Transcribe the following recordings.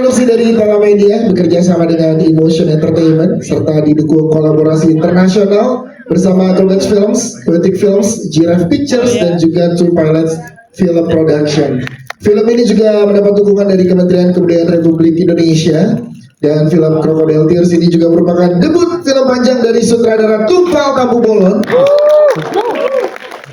produksi dari Tala Media bekerja sama dengan Emotion Entertainment serta didukung kolaborasi internasional bersama Codex Films, Poetic Films, Giraffe Pictures dan juga Two Pilots Film Production. Film ini juga mendapat dukungan dari Kementerian Kebudayaan Republik Indonesia dan film Crocodile Tears ini juga merupakan debut film panjang dari sutradara Tumpal Tampu Bolon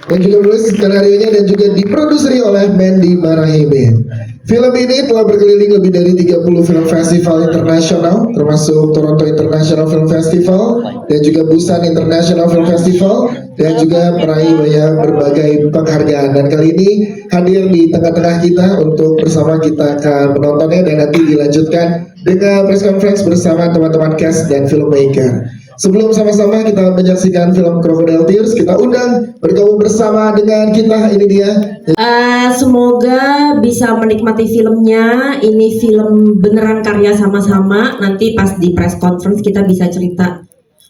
dan juga menulis skenario-nya dan juga diproduseri oleh Mandy Marahime. Film ini telah berkeliling lebih dari 30 film festival internasional termasuk Toronto International Film Festival dan juga Busan International Film Festival dan juga meraih banyak berbagai penghargaan, dan kali ini hadir di tengah-tengah kita untuk bersama kita akan menontonnya dan nanti dilanjutkan dengan press conference bersama teman-teman cast dan filmmaker. Sebelum sama-sama kita menyaksikan film Crocodile Tears, kita undang bergabung bersama dengan kita, ini dia. Semoga bisa menikmati filmnya. Ini film beneran karya sama-sama. Nanti pas di press conference kita bisa cerita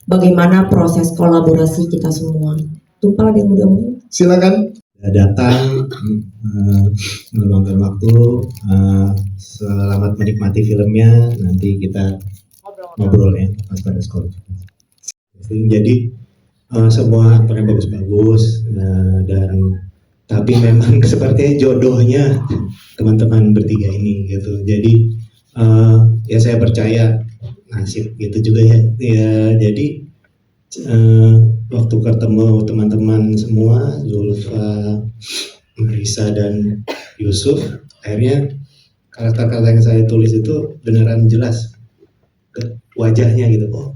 bagaimana proses kolaborasi kita semua. Tumpal ada yang mau diomongin? Silakan. Datang, meluangkan waktu, selamat menikmati filmnya. Nanti kita ngobrol ya pas pada sekolah. Jadi semua aktornya bagus-bagus, dan tapi memang sepertinya jodohnya teman-teman bertiga ini gitu. Jadi ya saya percaya nasib gitu juga ya. Jadi waktu ketemu teman-teman semua, Zulfa, Marisa dan Yusuf, akhirnya karakter-karakter yang saya tulis itu beneran jelas ke wajahnya gitu. Oh,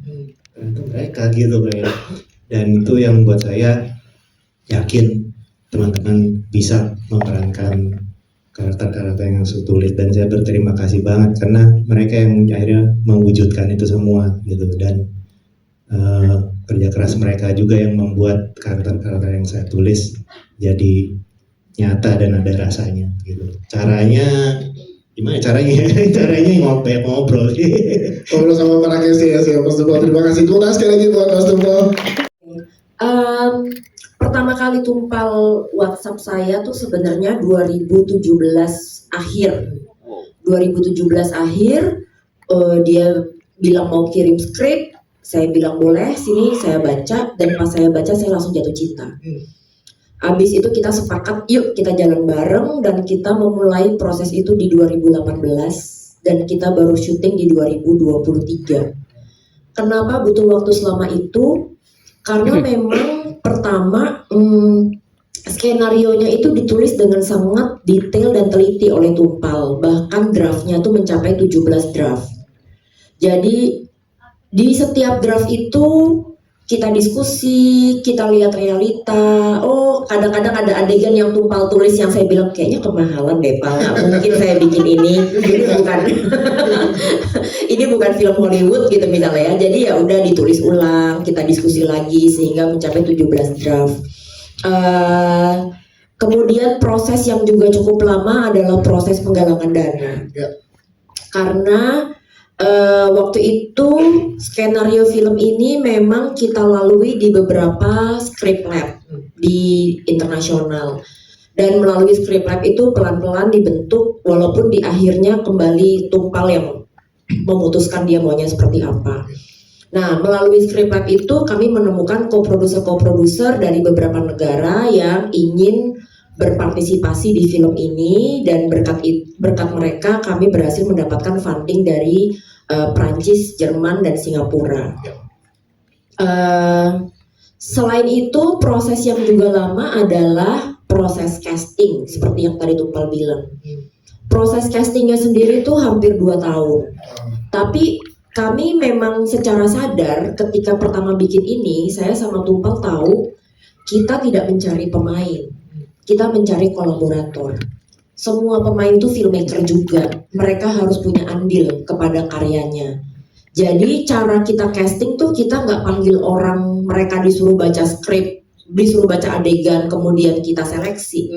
mereka gitu kayak, dan itu yang buat saya yakin teman-teman bisa memerankan karakter-karakter yang saya tulis, dan saya berterima kasih banget karena mereka yang akhirnya mewujudkan itu semua gitu, dan kerja keras mereka juga yang membuat karakter-karakter yang saya tulis jadi nyata dan ada rasanya gitu. Caranya gimana caranya? Caranya ngobrol Sama para guys ya, Mas Tumpal. Terima kasih Tumpal sekali lagi buat Mas Tumpal. Pertama kali Tumpal WhatsApp saya tuh sebenarnya 2017 akhir. 2017 akhir dia bilang mau kirim skrip, saya bilang boleh, sini saya baca, dan pas saya baca saya langsung jatuh cinta. Habis itu kita sepakat, yuk kita jalan bareng, dan kita memulai proses itu di 2018 dan kita baru syuting di 2023. Kenapa butuh waktu selama itu? Karena memang pertama skenarionya itu ditulis dengan sangat detail dan teliti oleh Tumpal, bahkan draftnya tuh mencapai 17 draft. Jadi di setiap draft itu kita diskusi, kita lihat realita. Oh, kadang-kadang ada adegan yang Tumpal tulis yang saya bilang kayaknya kemahalan deh Pak, nggak mungkin saya bikin ini bukan ini bukan film Hollywood gitu misalnya ya. Jadi ya udah ditulis ulang, kita diskusi lagi sehingga mencapai 17 draft. Kemudian proses yang juga cukup lama adalah proses penggalangan dana. Karena waktu itu skenario film ini memang kita lalui di beberapa script lab di internasional, dan melalui script lab itu pelan-pelan dibentuk, walaupun di akhirnya kembali Tumpal yang memutuskan dia maunya seperti apa. Nah, melalui script lab itu kami menemukan co-producer dari beberapa negara yang ingin berpartisipasi di film ini, dan berkat mereka kami berhasil mendapatkan funding dari Prancis, Jerman, dan Singapura. Selain itu, proses yang juga lama adalah proses casting, seperti yang tadi Tumpal bilang. Proses castingnya sendiri tuh hampir 2 tahun. Tapi kami memang secara sadar ketika pertama bikin ini, saya sama Tumpal tahu kita tidak mencari pemain, kita mencari kolaborator. Semua pemain itu filmmaker juga, mereka harus punya andil kepada karyanya. Jadi cara kita casting tuh kita nggak panggil orang, mereka disuruh baca skrip, disuruh baca adegan, kemudian kita seleksi.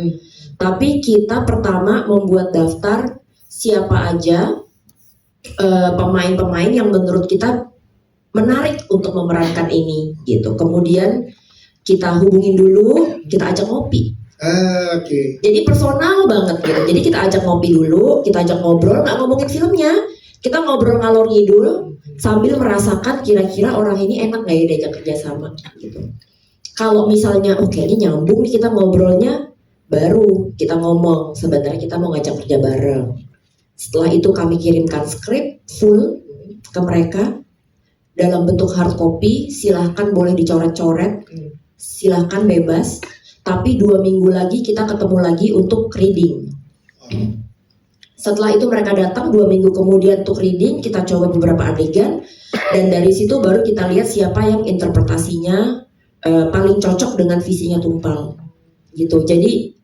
Tapi kita pertama membuat daftar siapa aja pemain-pemain yang menurut kita menarik untuk memerankan ini gitu. Kemudian kita hubungin dulu, kita ajak ngopi. Oke. Jadi personal banget gitu. Jadi kita ajak ngopi dulu, kita ajak ngobrol, nggak ngomongin filmnya. Kita ngobrol ngalor ngidul sambil merasakan kira-kira orang ini enak nggak ya diajak kerjasama gitu. Kalau misalnya oke ini nyambung nih kita ngobrolnya, baru kita ngomong sebenarnya kita mau ngajak kerja bareng. Setelah itu kami kirimkan skrip full ke mereka dalam bentuk hard copy, silahkan boleh dicoret-coret, silahkan bebas. Tapi 2 minggu lagi kita ketemu lagi untuk reading. Setelah itu mereka datang 2 minggu kemudian untuk reading, kita coba beberapa adegan dan dari situ baru kita lihat siapa yang interpretasinya paling cocok dengan visinya Tumpal gitu. Jadi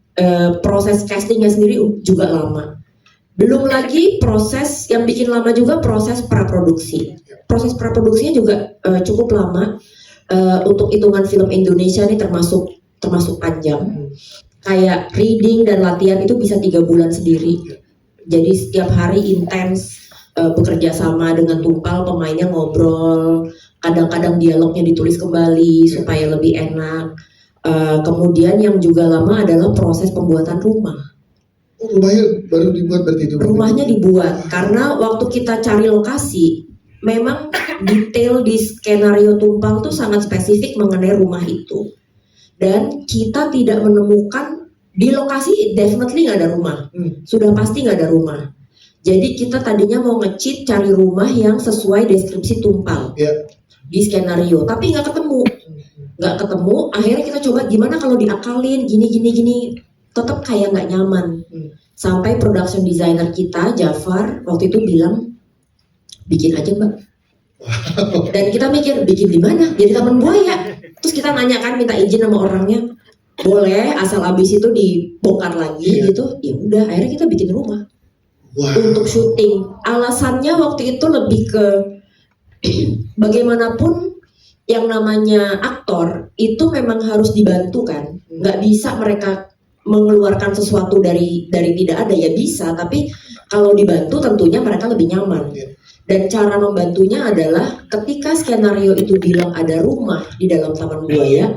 proses castingnya sendiri juga lama. Belum lagi proses yang bikin lama juga proses praproduksi. Proses praproduksinya juga cukup lama. Untuk hitungan film Indonesia ini termasuk panjang. Kayak reading dan latihan itu bisa 3 bulan sendiri. Jadi setiap hari intens bekerja sama dengan Tumpal, pemainnya ngobrol, kadang-kadang dialognya ditulis kembali supaya lebih enak. Kemudian yang juga lama adalah proses pembuatan rumah. Rumahnya baru dibuat berarti itu? Rumahnya dibuat karena waktu kita cari lokasi, memang detail di skenario Tumpal tuh sangat spesifik mengenai rumah itu. Dan kita tidak menemukan di lokasi definitely nggak ada rumah, sudah pasti nggak ada rumah. Jadi kita tadinya mau nge-cheat cari rumah yang sesuai deskripsi Tumpal di skenario, tapi nggak ketemu. Akhirnya kita coba gimana kalau diakalin gini, tetap kayak nggak nyaman. Sampai production designer kita Jafar waktu itu bilang bikin aja Mbak. Dan kita mikir bikin di mana? Jadi Taman Buaya. Terus kita nanya kan minta izin sama orangnya. Boleh asal abis itu dibongkar lagi gitu. Ya udah akhirnya kita bikin rumah. Untuk syuting. Alasannya waktu itu lebih ke bagaimanapun yang namanya aktor itu memang harus dibantu kan. Nggak bisa mereka mengeluarkan sesuatu dari tidak ada, ya bisa, tapi kalau dibantu tentunya mereka lebih nyaman. Dan cara membantunya adalah ketika skenario itu bilang ada rumah di dalam Taman Buaya,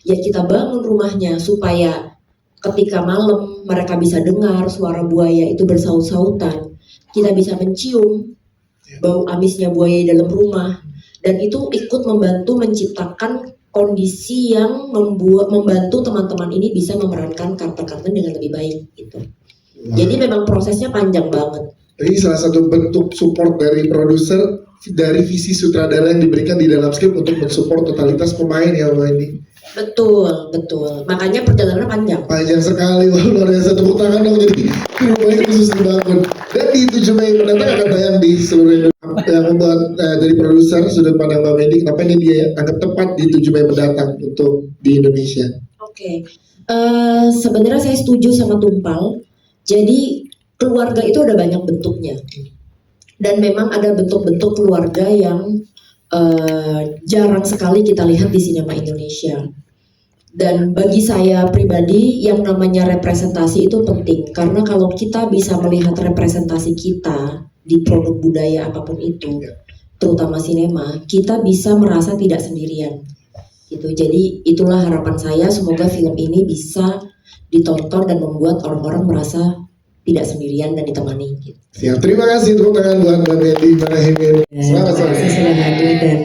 ya kita bangun rumahnya supaya ketika malam mereka bisa dengar suara buaya itu bersaut-sautan, kita bisa mencium bau amisnya buaya di dalam rumah, dan itu ikut membantu menciptakan kondisi yang membantu teman-teman ini bisa memerankan karakter-karakter dengan lebih baik gitu. Jadi memang prosesnya panjang banget. Jadi salah satu bentuk support dari produser dari visi sutradara yang diberikan di dalam skrip untuk mensupport totalitas pemain ya Mbak Indi. Betul. Makanya perjalanannya panjang. Panjang sekali, wah luar biasa, tepuk tangan dong, jadi rumahnya khusus dibangun. Dan di 7 Mei mendatang akan tayang di seluruh Indonesia. Yang membuat dari produser sudut pandang Mbak Mendy, kenapa ini dia anggap tepat di 7 Mei mendatang untuk di Indonesia? Oke. Sebenarnya saya setuju sama Tumpal. Jadi keluarga itu ada banyak bentuknya, dan memang ada bentuk-bentuk keluarga yang jarang sekali kita lihat di sinema Indonesia. Dan bagi saya pribadi yang namanya representasi itu penting, karena kalau kita bisa melihat representasi kita di produk budaya apapun itu, terutama sinema, kita bisa merasa tidak sendirian gitu. Jadi itulah harapan saya, semoga film ini bisa ditonton dan membuat orang-orang merasa tidak sendirian dan ditemani gitu. Siap, terima kasih tepuk tangan buat Mbak Mendy Marahimin. Selamat sore. Saya sudah hadir dan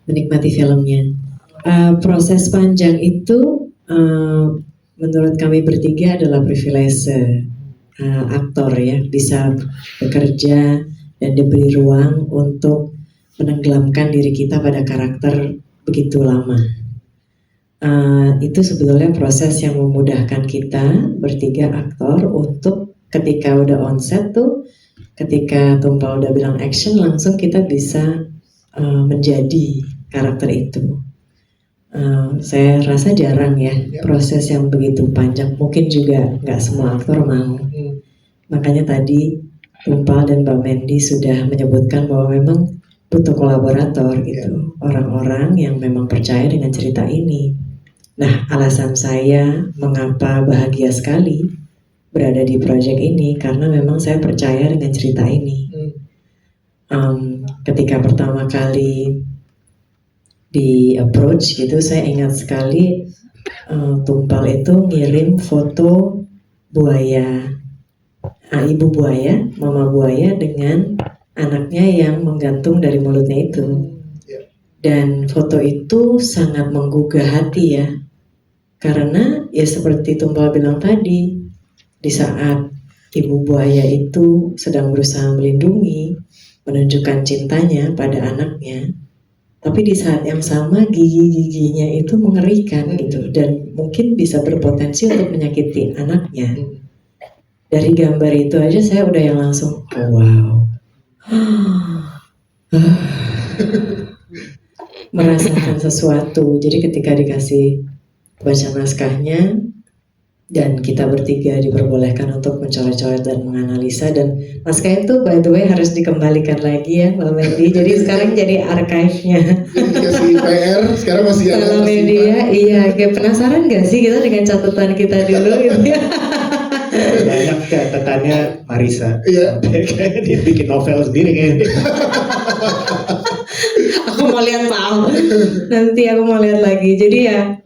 menikmati filmnya. Proses panjang itu menurut kami bertiga adalah privilege aktor ya, bisa bekerja dan diberi ruang untuk menenggelamkan diri kita pada karakter begitu lama. Itu sebetulnya proses yang memudahkan kita bertiga aktor untuk ketika udah on set tuh, ketika Tumpal udah bilang action, langsung kita bisa menjadi karakter itu. Saya rasa jarang ya proses yang begitu panjang. Mungkin juga nggak semua aktor mau. Makanya tadi Tumpal dan Mbak Mendy sudah menyebutkan bahwa memang butuh kolaborator gitu, orang-orang yang memang percaya dengan cerita ini. Nah, alasan saya mengapa bahagia sekali berada di proyek ini karena memang saya percaya dengan cerita ini. Ketika pertama kali di approach gitu, saya ingat sekali Tumpal itu ngirim foto buaya, ibu buaya, mama buaya dengan anaknya yang menggantung dari mulutnya itu. Dan foto itu sangat menggugah hati ya, karena ya seperti Tumpal bilang tadi, di saat ibu buaya itu sedang berusaha melindungi, menunjukkan cintanya pada anaknya, tapi di saat yang sama gigi-giginya itu mengerikan gitu, dan mungkin bisa berpotensi untuk menyakiti anaknya. Dari gambar itu aja saya udah yang langsung, oh wow, merasakan sesuatu. Jadi ketika dikasih baca naskahnya dan kita bertiga diperbolehkan untuk mencoret-coret dan menganalisa, dan naskah itu by the way harus dikembalikan lagi ya Mbak Wendy, jadi sekarang jadi archive-nya. Jadi dikasih PR, sekarang masih ada. Kalau media, iya, kayak penasaran gak sih kita dengan catatan kita dulu gitu ya. Banyak catatannya Marisa. Iya. Kayak dia bikin novel sendiri kayaknya. Aku mau lihat Pak. Nanti aku mau lihat lagi. Jadi ya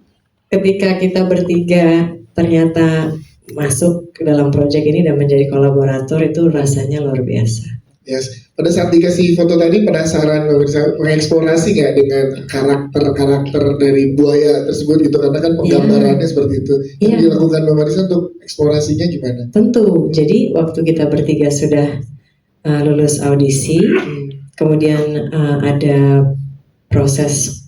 ketika kita bertiga ternyata masuk ke dalam proyek ini dan menjadi kolaborator, itu rasanya luar biasa. Yes. Pada saat dikasih foto tadi penasaran pemirsa mengeksplorasi nggak dengan karakter-karakter dari buaya tersebut gitu, karena kan penggambarannya seperti itu. Yang Iya. dilakukan Mbak Marisa untuk eksplorasinya gimana? Tentu. Jadi waktu kita bertiga sudah lulus audisi, kemudian ada proses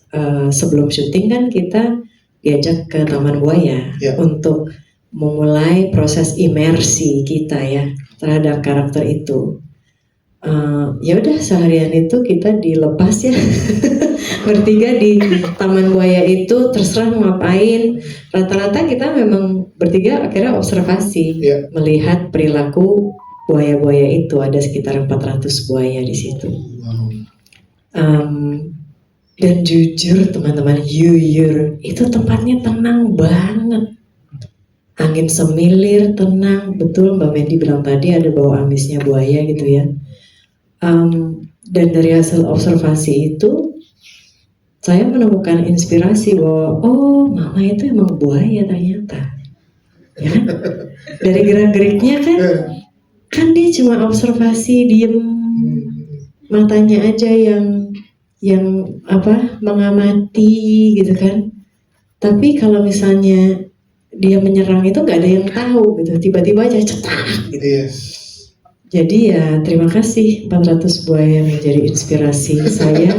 sebelum syuting kan kita diajak ke Taman Buaya Ya. untuk memulai proses imersi kita ya terhadap karakter itu. Ya udah seharian itu kita dilepas ya bertiga di Taman Buaya itu, terserah mau ngapain. Rata-rata kita memang bertiga akhirnya observasi, Ya. melihat perilaku buaya-buaya itu. Ada sekitar 400 buaya di situ. Dan jujur teman-teman, jujur itu tempatnya tenang banget. Angin semilir, tenang. Betul Mbak Mendy bilang tadi ada bau amisnya buaya gitu ya. Dan dari hasil observasi itu saya menemukan inspirasi bahwa oh mama itu emang buaya ternyata, ya kan? Dari gerak-geriknya kan dia cuma observasi, diem, matanya aja yang mengamati gitu kan. Tapi kalau misalnya dia menyerang itu nggak ada yang tahu gitu, tiba-tiba aja cetak gitu. Yes. Jadi ya terima kasih 400 buaya yang menjadi inspirasi saya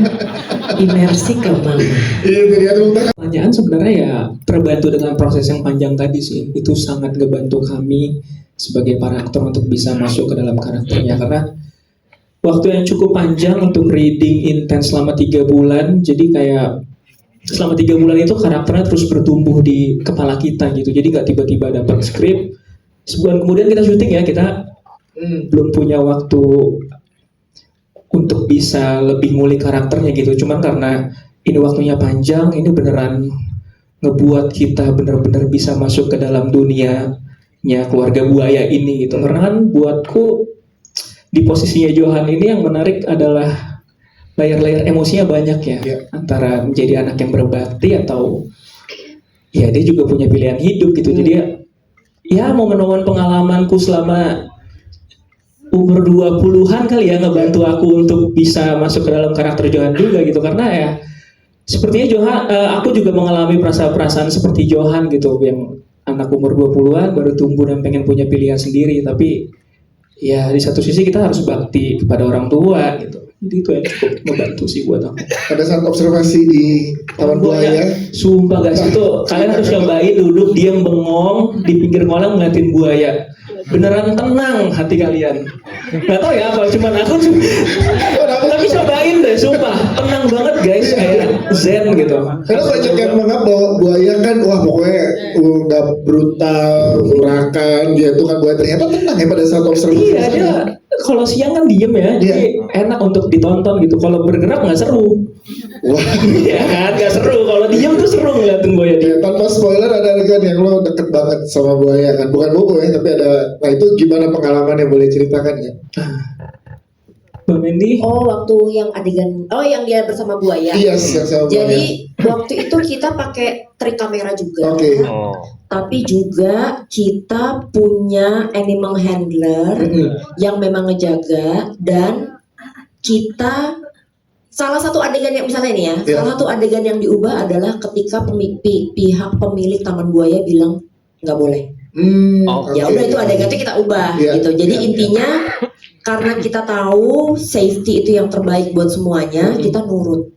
imersi ke mama. Iya, jadi ada Pertanyaan sebenarnya ya terbantu dengan proses yang panjang tadi sih. Itu sangat ngebantu kami sebagai para aktor untuk bisa masuk ke dalam karakternya, karena waktu yang cukup panjang untuk reading intens selama 3 bulan. Jadi kayak selama 3 bulan itu karakternya terus bertumbuh di kepala kita gitu. Jadi nggak tiba-tiba dapat skrip sebulan kemudian kita syuting ya, kita belum punya waktu untuk bisa lebih ngulik karakternya gitu. Cuman karena ini waktunya panjang, ini beneran ngebuat kita bener-bener bisa masuk ke dalam dunianya keluarga buaya ini gitu. Karena kan buatku di posisinya Johan ini yang menarik adalah layer-layer emosinya banyak ya. Antara menjadi anak yang berbakti atau ya dia juga punya pilihan hidup gitu. Jadi ya momen-momen pengalamanku selama umur 20-an kali ya ngebantu aku untuk bisa masuk ke dalam karakter Johan juga gitu. Karena ya sepertinya Johan, aku juga mengalami perasaan-perasaan seperti Johan gitu, yang anak umur 20-an baru tumbuh dan pengen punya pilihan sendiri. Tapi ya di satu sisi kita harus bakti kepada orang tua gitu. Jadi itu yang cukup membantu sih buat aku. pada saat observasi di Taman Buaya. Sumpah guys, itu kalian harus cobain duduk diam bengong di pinggir kolam ngeliatin buaya. Beneran tenang hati kalian. Gak tau ya apa, cuman aku tapi cobain deh, sumpah tenang banget guys, kayak zen gitu. Karena banyak yang menganggap bahwa buaya kan wah pokoknya udah brutal, urakan, dia tuh kan buaya, ternyata tenang ya pada saat observasi. Iya, dia kalau siang kan diem ya, jadi enak untuk ditonton gitu. Kalau bergerak nggak seru. Wah. Iya kan, nggak seru. Kalau diem tuh seru ngeliatin buaya dia. Ya, tanpa spoiler ada adegan yang lo deket banget sama buaya kan, bukan bobo ya, tapi ada. Nah itu gimana pengalamannya, boleh ceritakan ya? Mbak Mendy? Oh, waktu yang adegan, yang dia bersama buaya. Iya, sama buaya. Jadi waktu itu kita pakai trik kamera juga. Oke. Tapi juga kita punya animal handler yang memang ngejaga, dan kita salah satu adegan yang misalnya ini ya, Iya. salah satu adegan yang diubah adalah ketika pihak pemilik Taman Buaya bilang nggak boleh. Ya oke. udah itu adegan itu kita ubah Iya, gitu. Jadi iya, intinya karena kita tahu safety itu yang terbaik buat semuanya, kita nurut.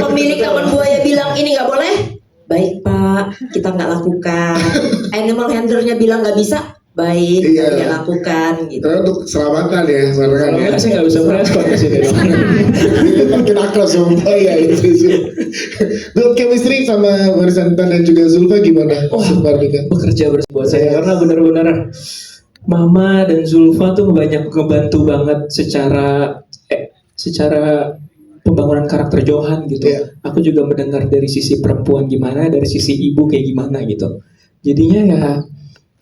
Pemilik Taman Buaya bilang ini nggak boleh, baik Pak, kita nggak lakukan. Animal handlernya bilang nggak bisa, baik, Iya. kita nggak lakukan gitu. Karena untuk keselamatan ya, sebenarnya Kalau ya. nggak saya nggak bisa merespon ke sini dong. Itu makin akrab sama Buaya itu sih. Build chemistry sama Barisan Intan dan juga Zulfa gimana? Mardika? Bekerja bersama buat saya karena benar-benar Mama dan Zulfa tuh banyak ngebantu banget secara pembangunan karakter Johan gitu. Iya. Aku juga mendengar dari sisi perempuan gimana, dari sisi ibu kayak gimana gitu. Jadinya ya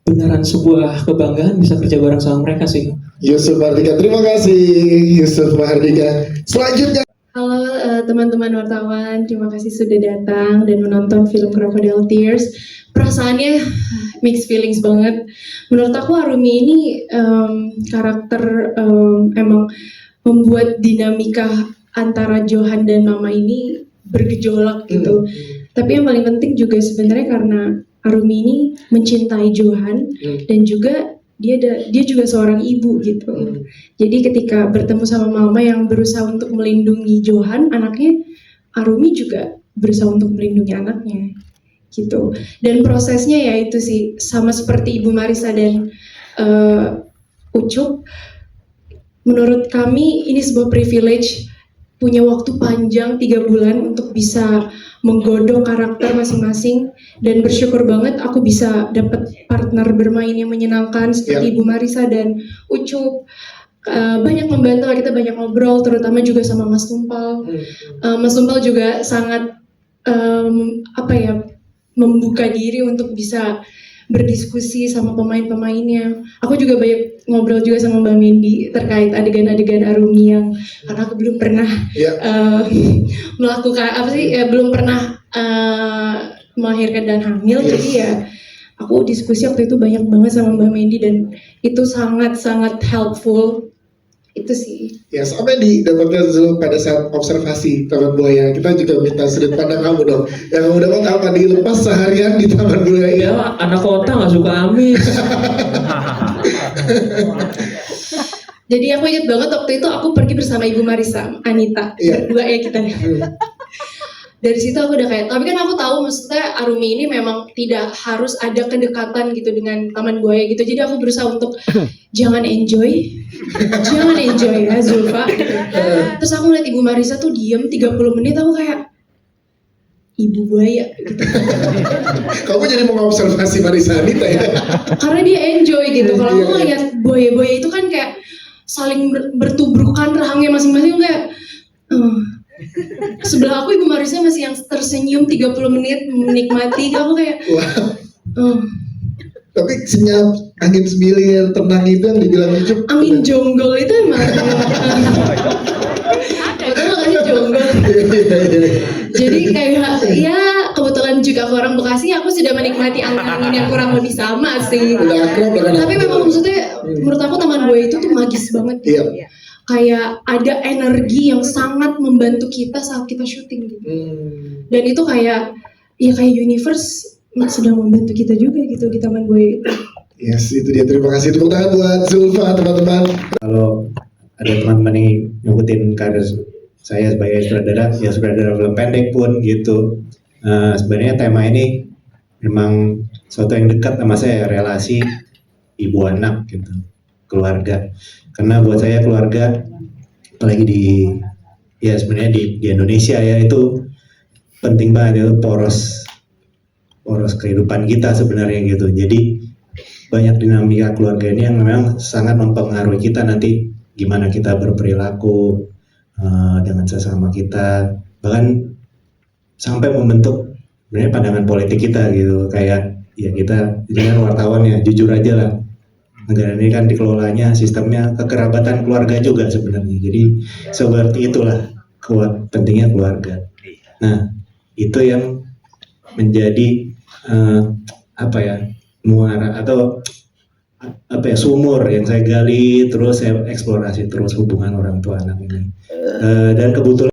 beneran sebuah kebanggaan bisa kerja bareng sama mereka sih. Yusuf Mardika, terima kasih Yusuf Mardika. Selanjutnya Halo teman-teman wartawan, terima kasih sudah datang dan menonton film Crocodile Tears. Perasaannya mixed feelings banget. Menurut aku Arumi ini karakter emang membuat dinamika antara Johan dan Mama ini bergejolak gitu. Tapi yang paling penting juga sebenarnya karena Arumi ini mencintai Johan dan juga dia juga seorang ibu gitu. Jadi ketika bertemu sama Mama yang berusaha untuk melindungi Johan, anaknya, Arumi juga berusaha untuk melindungi anaknya gitu. Dan prosesnya ya itu sih sama seperti Ibu Marisa dan Ucup. Menurut kami ini sebuah privilege, punya waktu panjang 3 bulan untuk bisa menggodok karakter masing-masing, dan bersyukur banget aku bisa dapat partner bermain yang menyenangkan seperti Ibu Marisa dan Ucup. Banyak membantu, kita banyak ngobrol, terutama juga sama Mas Tumpal. Mas Tumpal juga sangat membuka diri untuk bisa berdiskusi sama pemain-pemainnya. Aku juga banyak ngobrol juga sama Mbak Mendy terkait adegan-adegan Arumi yang karena aku belum pernah melakukan belum pernah melahirkan dan hamil, jadi ya aku diskusi waktu itu banyak banget sama Mbak Mendy dan itu sangat-sangat helpful. Itu sih. ya sampai didapatkan Zul pada saat observasi Taman Buaya, kita juga minta sudut pandang kamu dong. Yang kamu dapat apa dilepas seharian di Taman Buaya? Ya anak kota nggak suka amis. Jadi aku ingat banget waktu itu aku pergi bersama Ibu Marisa, Anita, berdua ya kita. Dari situ aku udah kayak, tapi kan aku tahu maksudnya Arumi ini memang tidak harus ada kedekatan gitu dengan Taman Buaya gitu. Jadi aku berusaha untuk jangan enjoy ya Zulfa. Terus aku ngeliat Ibu Marisa tuh diem 30 menit, aku kayak Ibu Buaya gitu. Kamu jadi mengobservasi Marisa Anita ya? Karena dia enjoy gitu. Kalau aku ngeliat buaya-buaya itu kan kayak saling bertubrukan rahangnya masing-masing, kayak sebelah aku Ibu Marisa masih yang tersenyum 30 menit menikmati. Aku kayak Tapi senyap, angin semilir, tenang itu yang dibilang Ucup. angin jonggol itu emang betul gak sih jonggol? Jadi kayak ya kebetulan juga aku orang Bekasi, aku sudah menikmati angin yang kurang lebih sama sih. Udah akrab dengan Tapi memang maksudnya menurut aku Taman Buaya itu tuh magis banget gitu. Iya. Kayak ada energi yang sangat membantu kita saat kita syuting gitu. Dan itu kayak ya kayak universe sedang membantu kita juga gitu di Taman Buaya itu. Yes, itu dia. Terima kasih tepuk tangan buat Zulfa, teman-teman. Kalau ada teman-teman yang ngikutin karir saya sebagai sutradara, ya sutradara film pendek pun gitu. Sebenarnya tema ini memang sesuatu yang dekat sama saya, relasi ibu anak gitu, keluarga. Karena buat saya keluarga, apalagi sebenarnya di Indonesia ya, itu penting banget, itu poros kehidupan kita sebenarnya gitu. Jadi banyak dinamika keluarga ini yang memang sangat mempengaruhi kita nanti gimana kita berperilaku dengan sesama kita, bahkan sampai membentuk sebenarnya pandangan politik kita gitu. Kayak ya kita jangan wartawan ya, jujur aja lah, negara ini kan dikelolanya sistemnya kekerabatan keluarga juga sebenarnya. Jadi seperti itulah pentingnya keluarga. Nah itu yang menjadi muara atau apa ya, sumur yang saya gali terus saya eksplorasi terus hubungan orang tua anak ini. Dan kebetulan